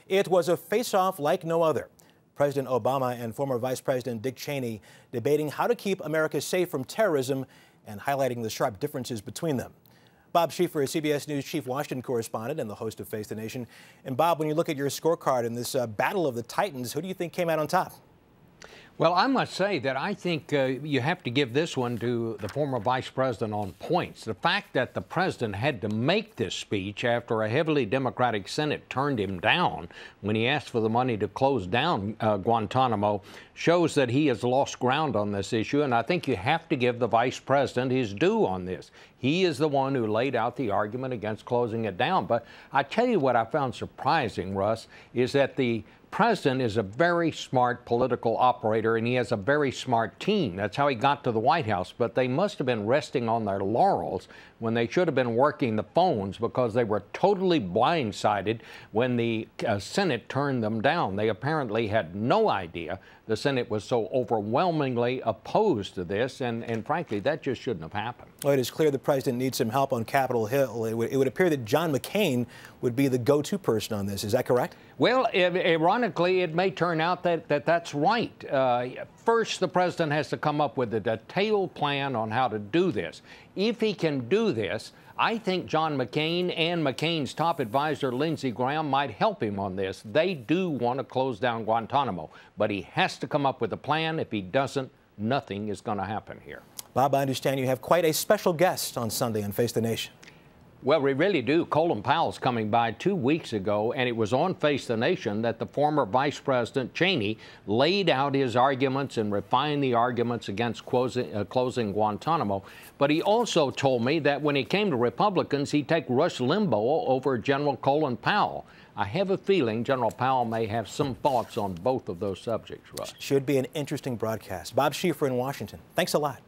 It was a face-off like no other. President Obama and former Vice President Dick Cheney debating how to keep America safe from terrorism and highlighting the sharp differences between them. Bob Schieffer is CBS News chief Washington correspondent and the host of Face the Nation. And Bob, when you look at your scorecard in this battle of the Titans, who do you think came out on top? Well, I must say that I think you have to give this one to the former vice president on points. The fact that the president had to make this speech after a heavily Democratic Senate turned him down when he asked for the money to close down Guantanamo shows that he has lost ground on this issue, and I think you have to give the vice president his due on this. He is the one who laid out the argument against closing it down. But I tell you what I found surprising, Russ, is that the president is a very smart political operator, and he has a very smart team. That's how he got to the White House. But they must have been resting on their laurels when they should have been working the phones, because they were totally blindsided when the Senate turned them down. They apparently had no idea the Senate was so overwhelmingly opposed to this, and frankly, that just shouldn't have happened. Well, it is clear the president needs some help on Capitol Hill. It would appear that John McCain would be the go-to person on this. Is that correct? Well, ironically, it may turn out that that's right. First, the president has to come up with a detailed plan on how to do this. If he can do this, I think John McCain and McCain's top advisor, Lindsey Graham, might help him on this. They do want to close down Guantanamo, but he has to come up with a plan. If he doesn't, nothing is going to happen here. Bob, I understand you have quite a special guest on Sunday on Face the Nation. Well, we really do. Colin Powell's coming by 2 weeks ago, and it was on Face the Nation that the former Vice President Cheney laid out his arguments and refined the arguments against closing Guantanamo. But he also told me that when it came to Republicans, he'd take Rush Limbaugh over General Colin Powell. I have a feeling General Powell may have some thoughts on both of those subjects, Rush. Should be an interesting broadcast. Bob Schieffer in Washington. Thanks a lot.